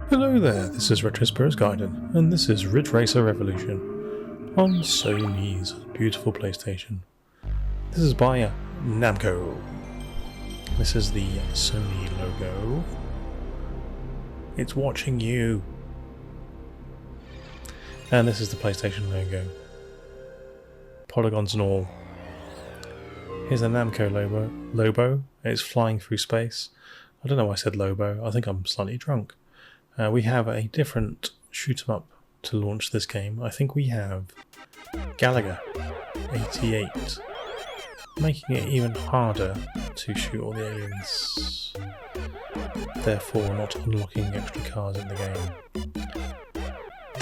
Hello there, this is Retro Spirits Gaiden, and this is Ridge Racer Revolution on Sony's beautiful PlayStation. This is by Namco. This is the Sony logo. It's watching you. And this is the PlayStation logo. Polygons and all. Here's the Namco logo. It's flying through space. I don't know why I said Lobo. I think I'm slightly drunk. We have a different shoot 'em up to launch this game. I think we have Gallagher 88, making it even harder to shoot all the aliens, therefore not unlocking extra cars in the game.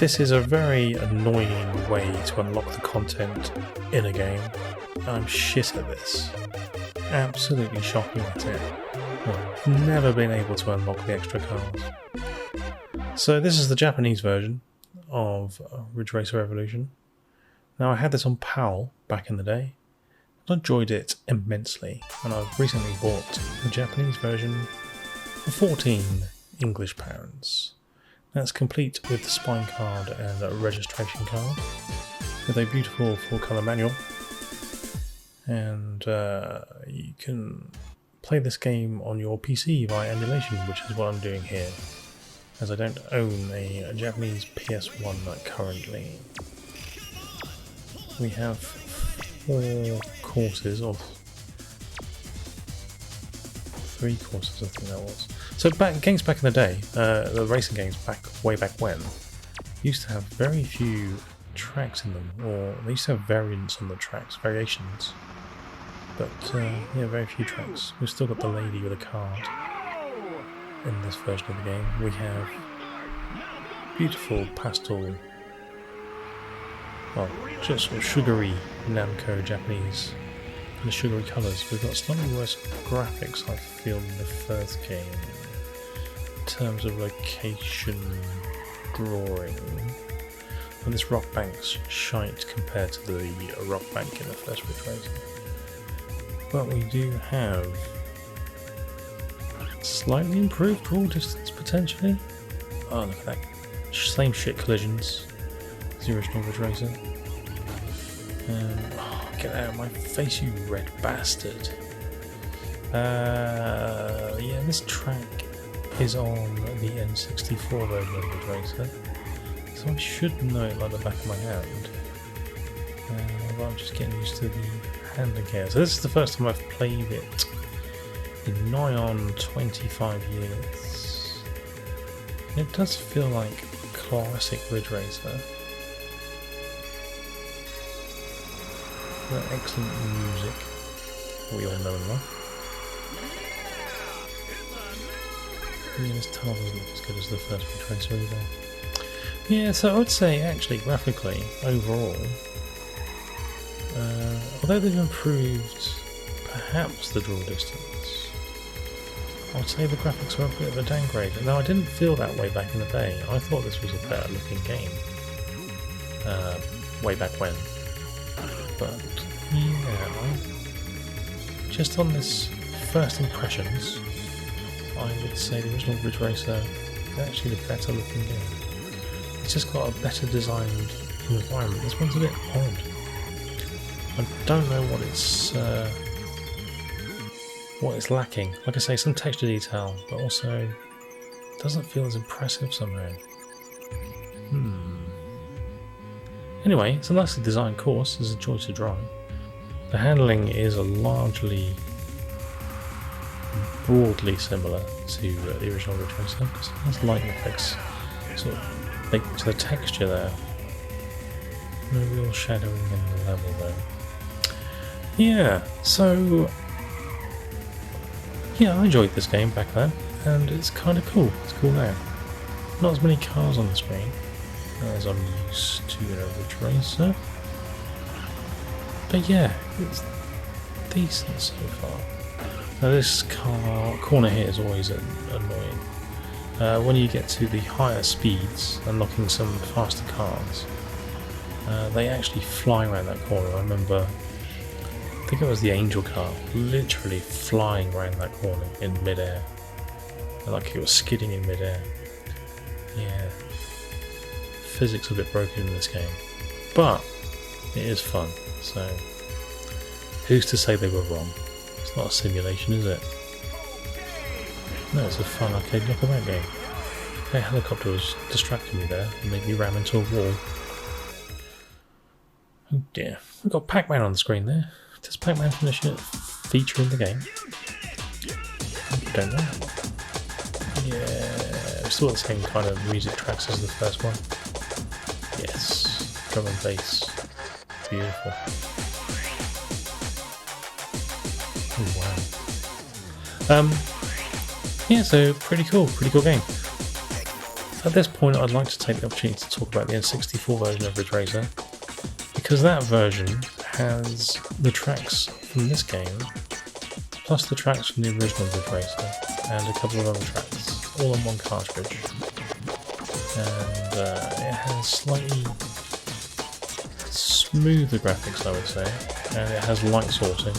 This is a very annoying way to unlock the content in a game. I'm shit at this. Absolutely shocking at it. I've never been able to unlock the extra cars. So this is the Japanese version of Ridge Racer Revolution. Now I had this on PAL back in the day, and I enjoyed it immensely, and I've recently bought the Japanese version for 14 English pounds. That's complete with the spine card and a registration card, with a beautiful full colour manual, and you can play this game on your PC via emulation, which is what I'm doing here, as I don't own a Japanese PS1 currently. We have 4 courses, or 3 courses I think that was. So games back in the day, the racing games way back when, used to have very few tracks in them, or they used to have variants on the tracks, variations. But yeah, very few tracks. We've still got the lady with a card in this version of the game. We have beautiful pastel, well, just sort of sugary Namco Japanese kind of sugary colours. We've got slightly worse graphics, I feel, in the first game in terms of location drawing. And this rock bank's shite compared to the rock bank in the first Ridge Racer. But we do have slightly improved draw distance potentially. Oh, look at that. Same shit collisions as the original Ridge Racer. Oh, get out of my face, you red bastard. Yeah, this track is on the N64 version of Ridge Racer, so I should know it like the back of my hand. But I'm just getting used to the handling here. So this is the first time I've played it in nigh on 25 years. And it does feel like classic Ridge Racer. That excellent music we all know and love. Yeah, this tunnel doesn't look as good as the first Ridge Racer either. Yeah, so I would say actually graphically, overall, although they've improved perhaps the draw distance, I'd say the graphics are a bit of a downgrade. Now, I didn't feel that way back in the day. I thought this was a better looking game way back when. But yeah, just on this first impressions, I would say the original Ridge Racer is actually the better looking game. It's just got a better designed environment. This one's a bit odd. I don't know what it's lacking. Like I say, some texture detail, but also doesn't feel as impressive somehow. Anyway, it's a nicely designed course. It's a joy to drive. The handling is largely, broadly similar to the original Ridge Racer, because it has lighting effects sort of baked to the texture there. No real shadowing in the level though. Yeah, so yeah, I enjoyed this game back then, and it's kind of cool. It's cool now. Not as many cars on the screen as I'm used to in a Ridge Racer, but yeah, it's decent so far. Now this corner here is always annoying. When you get to the higher speeds, unlocking some faster cars, they actually fly around that corner. I remember, I think it was the Angel car, literally flying around that corner in mid-air, like it was skidding in mid-air. Yeah, physics are a bit broken in this game, but it is fun. So who's to say they were wrong? It's not a simulation, is it? No, it's a fun arcade knockabout game. That helicopter was distracting me there and made me ram into a wall. Oh dear, we've got Pac-Man on the screen there. Does Pac-Man feature in the game? I don't know. Yeah, we still got the same kind of music tracks as the first one. Yes, drum and bass. Beautiful. Oh wow. Yeah, so pretty cool game. At this point, I'd like to take the opportunity to talk about the N64 version of Ridge Racer, because that version has the tracks from this game, plus the tracks from the original Ridge Racer, and a couple of other tracks, all on one cartridge. And it has slightly smoother graphics, I would say, and it has light sourcing.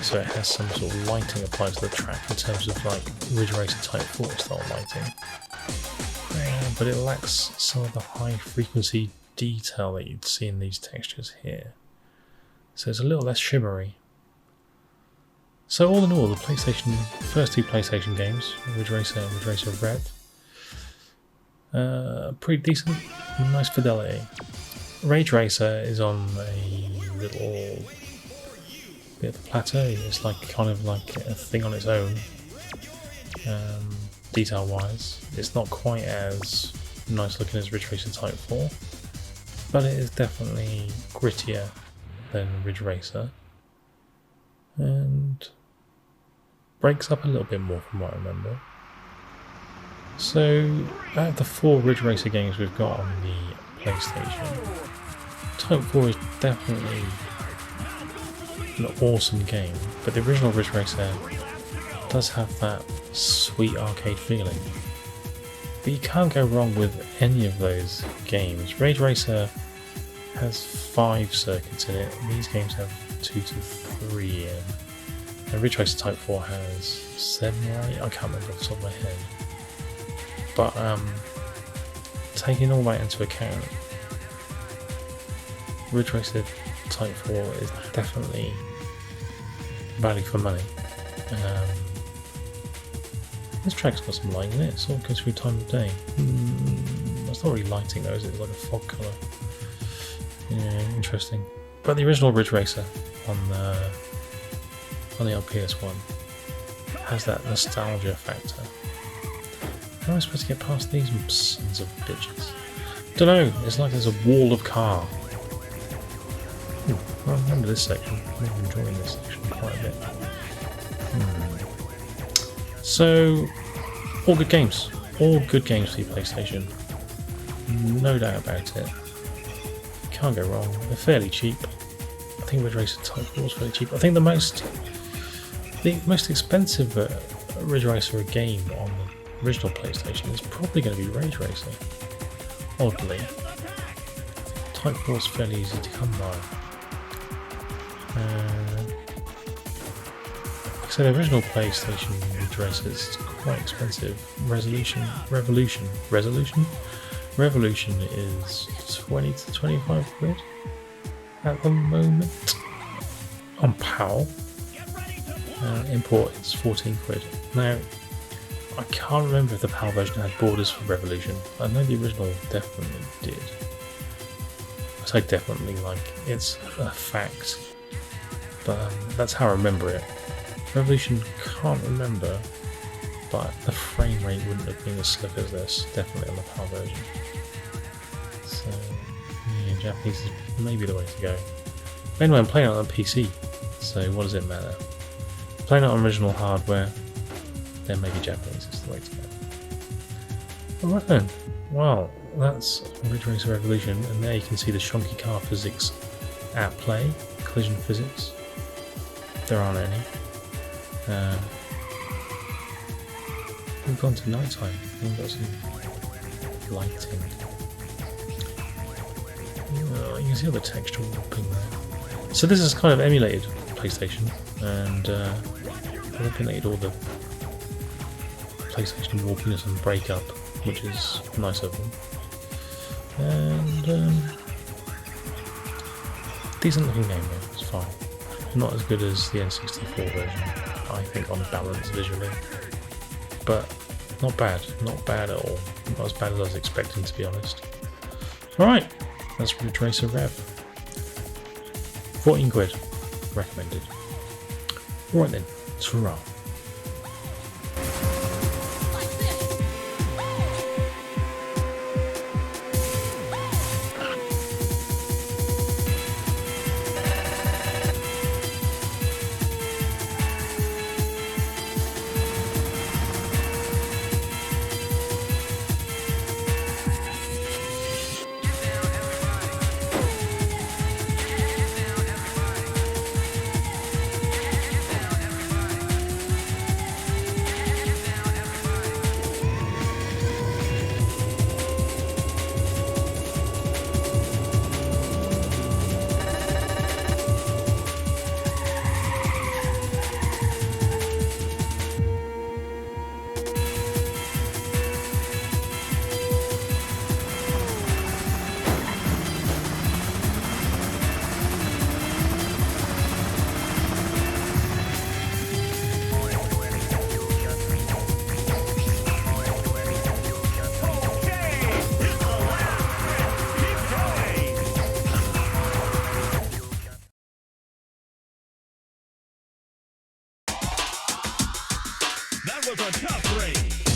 So it has some sort of lighting applied to the track in terms of like Ridge Racer Type 4 style lighting. But it lacks some of the high frequency detail that you'd see in these textures here. So it's a little less shimmery. So all in all, the first two PlayStation games, Ridge Racer and Ridge Racer Red, pretty decent, nice fidelity. Ridge Racer is on a little bit of a plateau. It's like kind of like a thing on its own, detail wise. It's not quite as nice looking as Ridge Racer Type 4, but it is definitely grittier than Ridge Racer and breaks up a little bit more from what I remember. So out of the 4 Ridge Racer games we've got on the PlayStation, Type 4 is definitely an awesome game, but the original Ridge Racer does have that sweet arcade feeling. But you can't go wrong with any of those games. Ridge Racer has 5 circuits in it, these games have 2 to 3 in. And Ridge Racer Type 4 has 7 or 8, I can't remember off the top of my head. But taking all that into account, Ridge Racer Type 4 is definitely value for money. This track's got some light in it, so it goes through time of day. That's not really lighting though, is it? It's like a fog colour. Yeah, interesting. But the original Ridge Racer on the old PS1 has that nostalgia factor. How am I supposed to get past these sons of bitches? Don't know, it's like there's a wall of car. I remember this section. I'm enjoying this section quite a bit. So, all good games. All good games for your PlayStation. No doubt about it. Can't go wrong. They're fairly cheap. I think Ridge Racer Type 4 is fairly cheap. I think the most expensive Ridge Racer game on the original PlayStation is probably going to be Ridge Racer. Oddly. Type 4 is fairly easy to come by. So the original PlayStation Ridge Racer is quite expensive. Revolution is 20 to 25 quid at the moment on PAL. Import is 14 quid. Now, I can't remember if the PAL version had borders for Revolution. I know the original definitely did. I say definitely, like it's a fact. But that's how I remember it. Revolution, can't remember, but the frame rate wouldn't have been as slick as this, definitely on the PAL version. So, yeah, Japanese is maybe the way to go. But anyway, I'm playing it on a PC, so what does it matter? Playing it on original hardware, then maybe Japanese is the way to go. Alright then, well, that's Ridge Racer Revolution, and there you can see the shonky car physics at play, collision physics. There aren't any. We've gone to night time. We've got some lighting. You can see all the texture warping there. So this is kind of emulated PlayStation, and eliminated all the PlayStation warpiness and breakup which is nice of them. And decent looking game though, it's fine. Not as good as the N64 version, I think, on balance visually. But not bad at all. Not as bad as I was expecting, to be honest. Alright, that's Ridge Racer Rev. 14 quid, recommended. Alright then, ta-ra. That was a tough race.